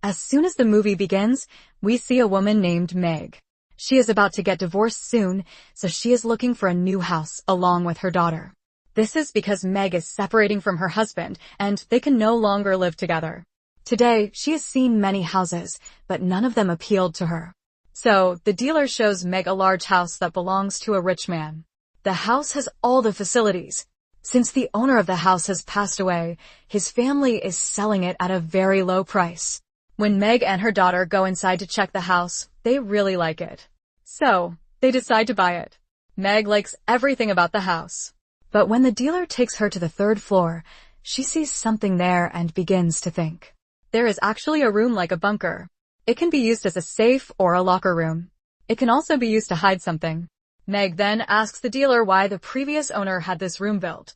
As soon as the movie begins, we see a woman named Meg. She is about to get divorced soon, so she is looking for a new house along with her daughter. This is because Meg is separating from her husband and they can no longer live together. Today, she has seen many houses, but none of them appealed to her. So, the dealer shows Meg a large house that belongs to a rich man. The house has all the facilities. Since the owner of the house has passed away, his family is selling it at a very low price. When Meg and her daughter go inside to check the house, they really like it. So, they decide to buy it. Meg likes everything about the house. But when the dealer takes her to the third floor, she sees something there and begins to think. There is actually a room like a bunker. It can be used as a safe or a locker room. It can also be used to hide something. Meg then asks the dealer why the previous owner had this room built.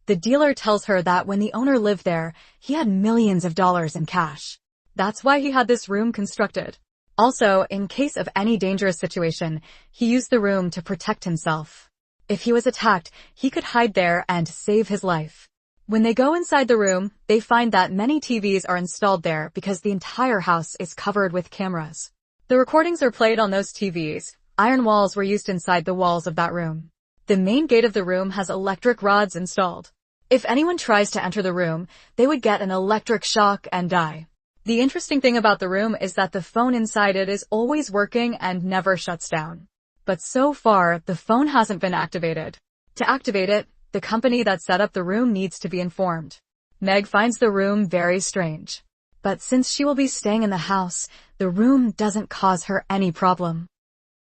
The dealer tells her that when the owner lived there, he had millions of dollars in cash. That's why he had this room constructed. Also, in case of any dangerous situation, he used the room to protect himself. If he was attacked, he could hide there and save his life. When they go inside the room, they find that many TVs are installed there because the entire house is covered with cameras. The recordings are played on those TVs. Iron walls were used inside the walls of that room. The main gate of the room has electric rods installed. If anyone tries to enter the room, they would get an electric shock and die. The interesting thing about the room is that the phone inside it is always working and never shuts down. But so far, the phone hasn't been activated. To activate it, the company that set up the room needs to be informed. Meg finds the room very strange. But since she will be staying in the house, the room doesn't cause her any problem.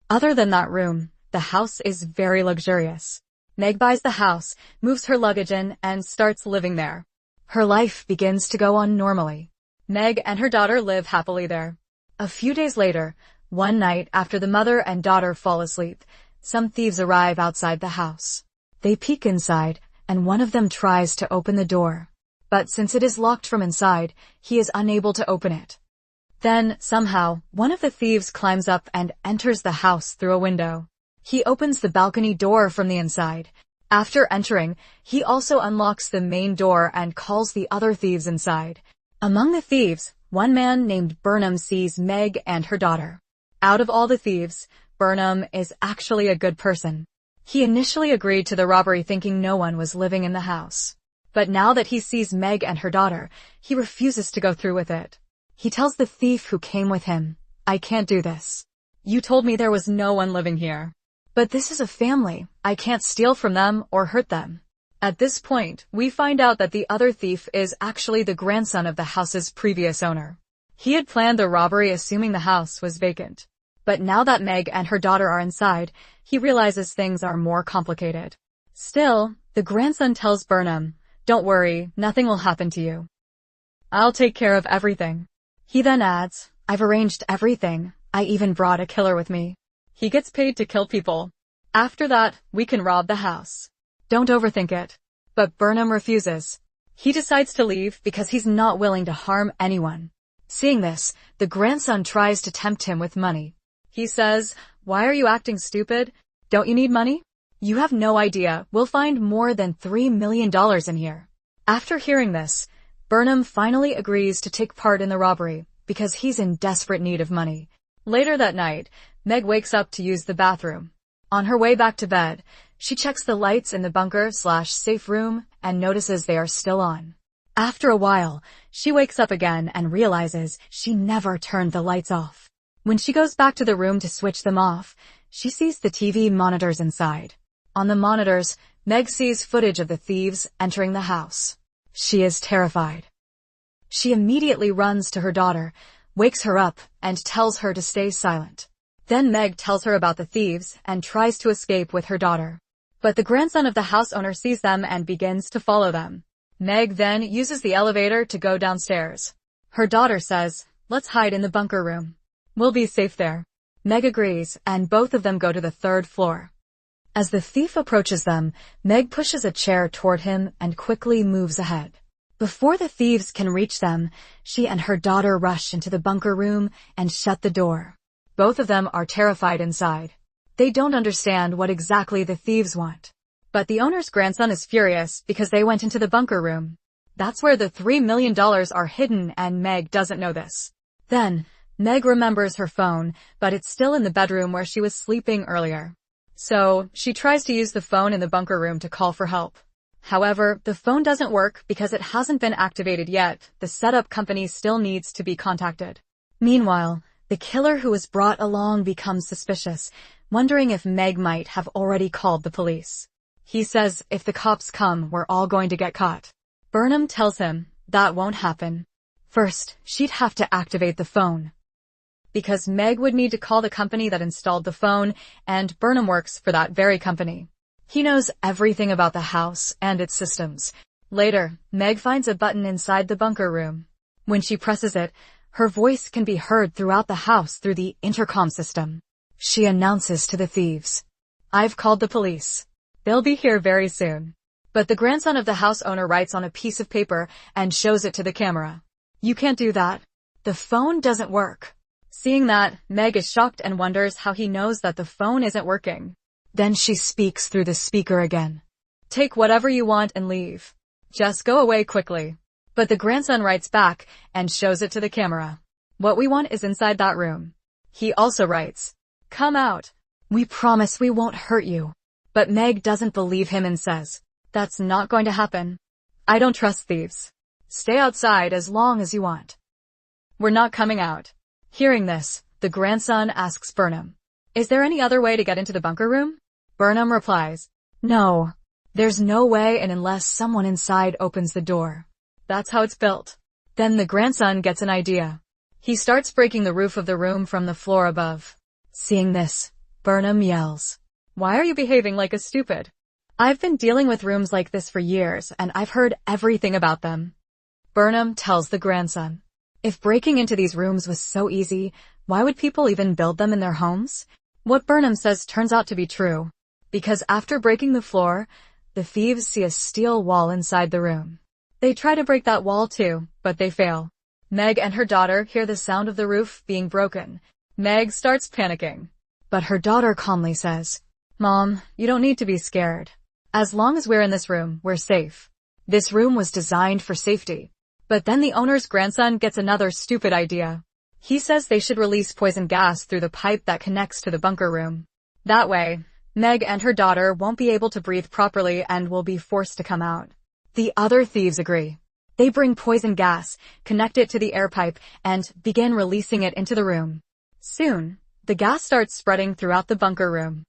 Other than that room, the house is very luxurious. Meg buys the house, moves her luggage in, and starts living there. Her life begins to go on normally. Meg and her daughter live happily there. A few days later, one night after the mother and daughter fall asleep, some thieves arrive outside the house. They peek inside, and one of them tries to open the door. But since it is locked from inside, he is unable to open it. Then, somehow, one of the thieves climbs up and enters the house through a window. He opens the balcony door from the inside. After entering, he also unlocks the main door and calls the other thieves inside. Among the thieves, one man named Burnham sees Meg and her daughter. Out of all the thieves, Burnham is actually a good person. He initially agreed to the robbery thinking no one was living in the house. But now that he sees Meg and her daughter, he refuses to go through with it. He tells the thief who came with him, "I can't do this. You told me there was no one living here. But this is a family. I can't steal from them or hurt them." At this point, we find out that the other thief is actually the grandson of the house's previous owner. He had planned the robbery assuming the house was vacant. But now that Meg and her daughter are inside, he realizes things are more complicated. Still, the grandson tells Burnham, "Don't worry, nothing will happen to you. I'll take care of everything." He then adds, "I've arranged everything. I even brought a killer with me. He gets paid to kill people. After that, we can rob the house. Don't overthink it." But Burnham refuses. He decides to leave because he's not willing to harm anyone. Seeing this, the grandson tries to tempt him with money. He says, "Why are you acting stupid? Don't you need money? You have no idea, we'll find more than $3 million in here." After hearing this, Burnham finally agrees to take part in the robbery because he's in desperate need of money. Later that night, Meg wakes up to use the bathroom. On her way back to bed, she checks the lights in the bunker/safe room and notices they are still on. After a while, she wakes up again and realizes she never turned the lights off. When she goes back to the room to switch them off, she sees the TV monitors inside. On the monitors, Meg sees footage of the thieves entering the house. She is terrified. She immediately runs to her daughter, wakes her up, and tells her to stay silent. Then Meg tells her about the thieves and tries to escape with her daughter. But the grandson of the house owner sees them and begins to follow them. Meg then uses the elevator to go downstairs. Her daughter says, "Let's hide in the bunker room. We'll be safe there." Meg agrees, and both of them go to the third floor. As the thief approaches them, Meg pushes a chair toward him and quickly moves ahead. Before the thieves can reach them, she and her daughter rush into the bunker room and shut the door. Both of them are terrified inside. They don't understand what exactly the thieves want. But the owner's grandson is furious because they went into the bunker room. That's where the $3 million are hidden, and Meg doesn't know this. Then, Meg remembers her phone, but it's still in the bedroom where she was sleeping earlier. So, she tries to use the phone in the bunker room to call for help. However, the phone doesn't work because it hasn't been activated yet. The setup company still needs to be contacted. Meanwhile, the killer who was brought along becomes suspicious, wondering if Meg might have already called the police. He says if the cops come, we're all going to get caught. Burnham tells him that won't happen. First, she'd have to activate the phone, because Meg would need to call the company that installed the phone, and Burnham works for that very company. He knows everything about the house and its systems. Later, Meg finds a button inside the bunker room. When she presses it, her voice can be heard throughout the house through the intercom system. She announces to the thieves, "I've called the police. They'll be here very soon." But the grandson of the house owner writes on a piece of paper and shows it to the camera. "You can't do that. The phone doesn't work." Seeing that, Meg is shocked and wonders how he knows that the phone isn't working. Then she speaks through the speaker again. "Take whatever you want and leave. Just go away quickly." But the grandson writes back and shows it to the camera. "What we want is inside that room." He also writes, "Come out. We promise we won't hurt you." But Meg doesn't believe him and says, "That's not going to happen. I don't trust thieves. Stay outside as long as you want. We're not coming out." Hearing this, the grandson asks Burnham, "Is there any other way to get into the bunker room?" Burnham replies, "No. There's no way in unless someone inside opens the door. That's how it's built." Then the grandson gets an idea. He starts breaking the roof of the room from the floor above. Seeing this, Burnham yells, "Why are you behaving like a stupid? I've been dealing with rooms like this for years, and I've heard everything about them." Burnham tells the grandson, "If breaking into these rooms was so easy, why would people even build them in their homes?" What Burnham says turns out to be true, because after breaking the floor, the thieves see a steel wall inside the room. They try to break that wall too, but they fail. Meg and her daughter hear the sound of the roof being broken. Meg starts panicking, but her daughter calmly says, "Mom, you don't need to be scared. As long as we're in this room, we're safe. This room was designed for safety." But then the owner's grandson gets another stupid idea. He says they should release poison gas through the pipe that connects to the bunker room. That way, Meg and her daughter won't be able to breathe properly and will be forced to come out. The other thieves agree. They bring poison gas, connect it to the air pipe, and begin releasing it into the room. Soon, the gas starts spreading throughout the bunker room.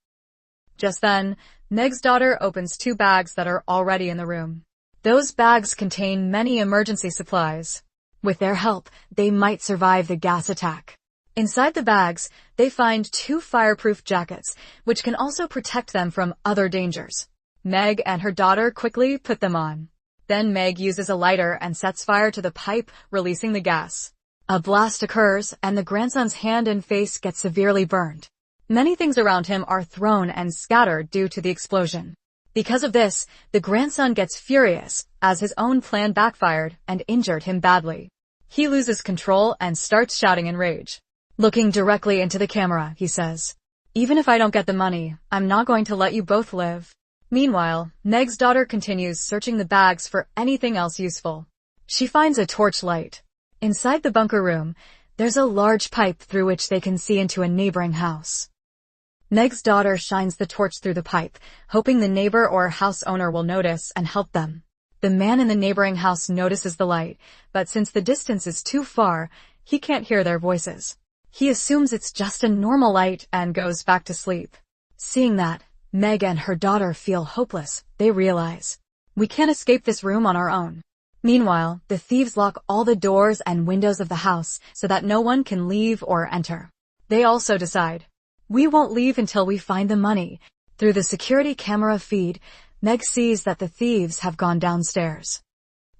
Just then, Meg's daughter opens 2 bags that are already in the room. Those bags contain many emergency supplies. With their help, they might survive the gas attack. Inside the bags, they find 2 fireproof jackets, which can also protect them from other dangers. Meg and her daughter quickly put them on. Then Meg uses a lighter and sets fire to the pipe, releasing the gas. A blast occurs, and the grandson's hand and face get severely burned. Many things around him are thrown and scattered due to the explosion. Because of this, the grandson gets furious, as his own plan backfired and injured him badly. He loses control and starts shouting in rage. Looking directly into the camera, he says, "Even if I don't get the money, I'm not going to let you both live." Meanwhile, Meg's daughter continues searching the bags for anything else useful. She finds a torchlight. Inside the bunker room, there's a large pipe through which they can see into a neighboring house. Meg's daughter shines the torch through the pipe, hoping the neighbor or house owner will notice and help them. The man in the neighboring house notices the light, but since the distance is too far, he can't hear their voices. He assumes it's just a normal light and goes back to sleep. Seeing that, Meg and her daughter feel hopeless. They realize, "We can't escape this room on our own." Meanwhile, the thieves lock all the doors and windows of the house so that no one can leave or enter. They also decide, "We won't leave until we find the money." Through the security camera feed, Meg sees that the thieves have gone downstairs.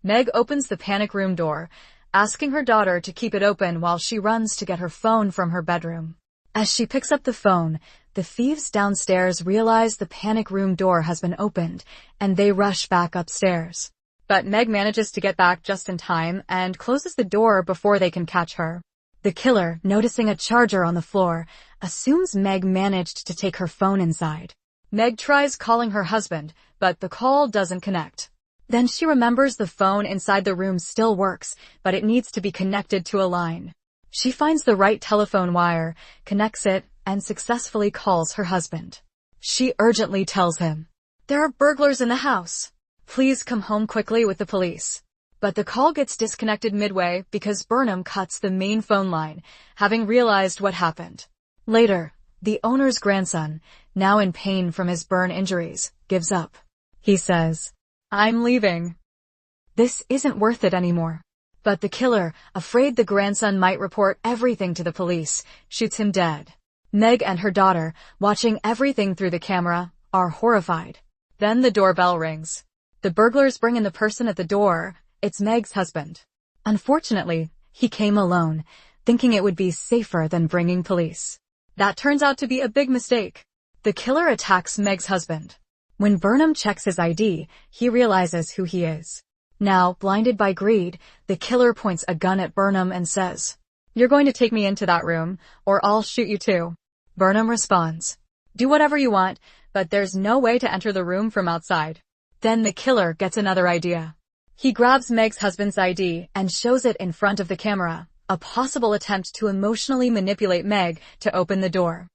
Meg opens the panic room door, asking her daughter to keep it open while she runs to get her phone from her bedroom. As she picks up the phone, the thieves downstairs realize the panic room door has been opened, and they rush back upstairs. But Meg manages to get back just in time and closes the door before they can catch her. The killer, noticing a charger on the floor, assumes Meg managed to take her phone inside. Meg tries calling her husband, but the call doesn't connect. Then she remembers the phone inside the room still works, but it needs to be connected to a line. She finds the right telephone wire, connects it, and successfully calls her husband. She urgently tells him, "There are burglars in the house. Please come home quickly with the police." But the call gets disconnected midway because Burnham cuts the main phone line, having realized what happened. Later, the owner's grandson, now in pain from his burn injuries, gives up. He says, "I'm leaving. This isn't worth it anymore." But the killer, afraid the grandson might report everything to the police, shoots him dead. Meg and her daughter, watching everything through the camera, are horrified. Then the doorbell rings. The burglars bring in the person at the door. It's Meg's husband. Unfortunately, he came alone, thinking it would be safer than bringing police. That turns out to be a big mistake. The killer attacks Meg's husband. When Burnham checks his ID, he realizes who he is. Now, blinded by greed, the killer points a gun at Burnham and says, "You're going to take me into that room, or I'll shoot you too." Burnham responds, "Do whatever you want, but there's no way to enter the room from outside." Then the killer gets another idea. He grabs Meg's husband's ID and shows it in front of the camera, a possible attempt to emotionally manipulate Meg to open the door.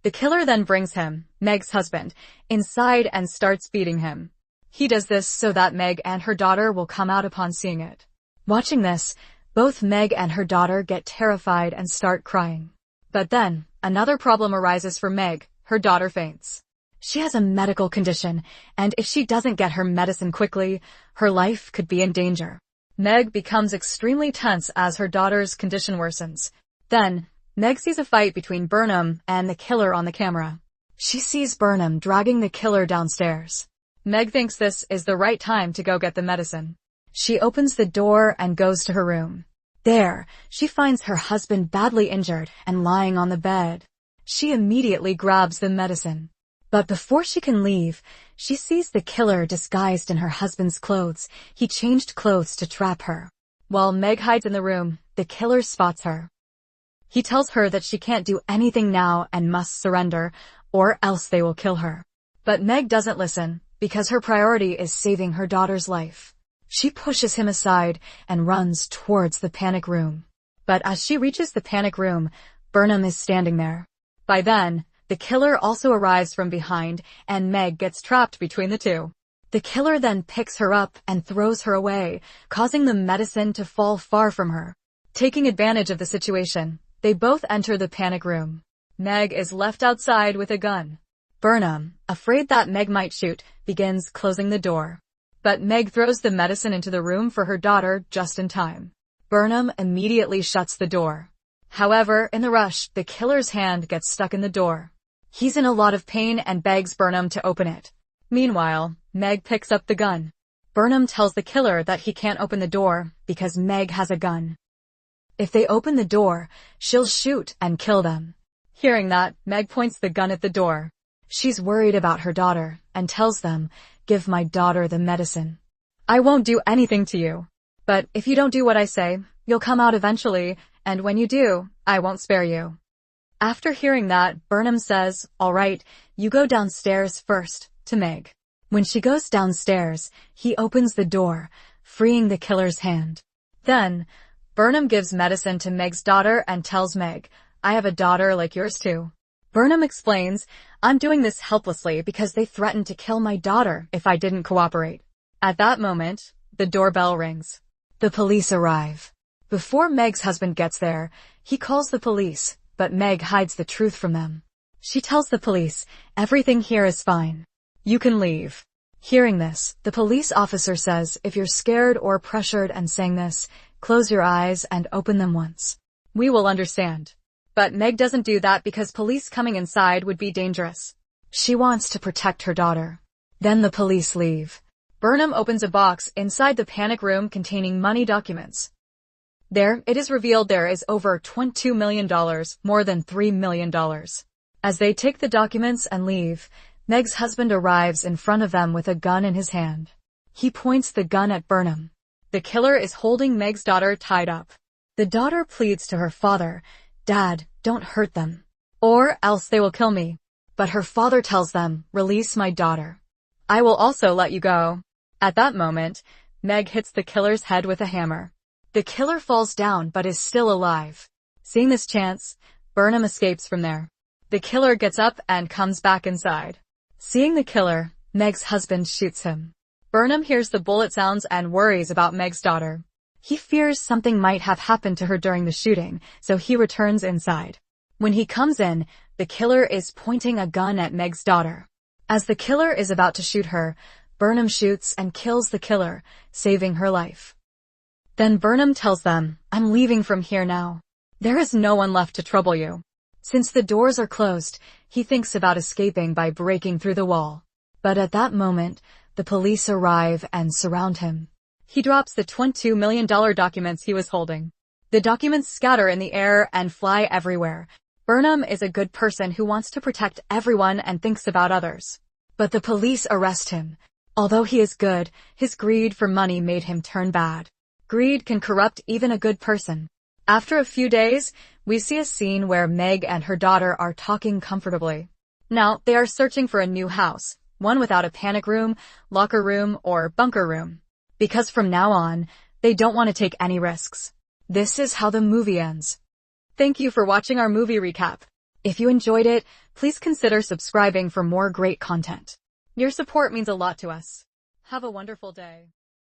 The killer then brings him, Meg's husband, inside and starts beating him. He does this so that Meg and her daughter will come out upon seeing it. Watching this, both Meg and her daughter get terrified and start crying. But then, another problem arises for Meg. Her daughter faints. She has a medical condition, and if she doesn't get her medicine quickly, her life could be in danger. Meg becomes extremely tense as her daughter's condition worsens. Then, Meg sees a fight between Burnham and the killer on the camera. She sees Burnham dragging the killer downstairs. Meg thinks this is the right time to go get the medicine. She opens the door and goes to her room. There, she finds her husband badly injured and lying on the bed. She immediately grabs the medicine. But before she can leave, she sees the killer disguised in her husband's clothes. He changed clothes to trap her. While Meg hides in the room, the killer spots her. He tells her that she can't do anything now and must surrender, or else they will kill her. But Meg doesn't listen, because her priority is saving her daughter's life. She pushes him aside and runs towards the panic room. But as she reaches the panic room, Burnham is standing there. By then, the killer also arrives from behind, and Meg gets trapped between the two. The killer then picks her up and throws her away, causing the medicine to fall far from her. Taking advantage of the situation, they both enter the panic room. Meg is left outside with a gun. Burnham, afraid that Meg might shoot, begins closing the door. But Meg throws the medicine into the room for her daughter just in time. Burnham immediately shuts the door. However, in the rush, the killer's hand gets stuck in the door. He's in a lot of pain and begs Burnham to open it. Meanwhile, Meg picks up the gun. Burnham tells the killer that he can't open the door because Meg has a gun. If they open the door, she'll shoot and kill them. Hearing that, Meg points the gun at the door. She's worried about her daughter and tells them, "Give my daughter the medicine. I won't do anything to you. But if you don't do what I say, you'll come out eventually, and when you do, I won't spare you." After hearing that, Burnham says, "All right, you go downstairs first," to Meg. When she goes downstairs, he opens the door, freeing the killer's hand. Then, Burnham gives medicine to Meg's daughter and tells Meg, "I have a daughter like yours too." Burnham explains, "I'm doing this helplessly because they threatened to kill my daughter if I didn't cooperate." At that moment, the doorbell rings. The police arrive. Before Meg's husband gets there, he calls the police, but Meg hides the truth from them. She tells the police, "Everything here is fine. You can leave." Hearing this, the police officer says, "If you're scared or pressured and saying this, close your eyes and open them once. We will understand." But Meg doesn't do that because police coming inside would be dangerous. She wants to protect her daughter. Then the police leave. Burnham opens a box inside the panic room containing money documents. There, it is revealed there is over $22 million, more than $3 million. As they take the documents and leave, Meg's husband arrives in front of them with a gun in his hand. He points the gun at Burnham. The killer is holding Meg's daughter tied up. The daughter pleads to her father, "Dad, don't hurt them, or else they will kill me." But her father tells them, "Release my daughter. I will also let you go." At that moment, Meg hits the killer's head with a hammer. The killer falls down but is still alive. Seeing this chance, Burnham escapes from there. The killer gets up and comes back inside. Seeing the killer, Meg's husband shoots him. Burnham hears the bullet sounds and worries about Meg's daughter. He fears something might have happened to her during the shooting, so he returns inside. When he comes in, the killer is pointing a gun at Meg's daughter. As the killer is about to shoot her, Burnham shoots and kills the killer, saving her life. Then Burnham tells them, "I'm leaving from here now. There is no one left to trouble you." Since the doors are closed, he thinks about escaping by breaking through the wall. But at that moment, the police arrive and surround him. He drops the $22 million documents he was holding. The documents scatter in the air and fly everywhere. Burnham is a good person who wants to protect everyone and thinks about others. But the police arrest him. Although he is good, his greed for money made him turn bad. Greed can corrupt even a good person. After a few days, we see a scene where Meg and her daughter are talking comfortably. Now, they are searching for a new house, one without a panic room, locker room, or bunker room. Because from now on, they don't want to take any risks. This is how the movie ends. Thank you for watching our movie recap. If you enjoyed it, please consider subscribing for more great content. Your support means a lot to us. Have a wonderful day.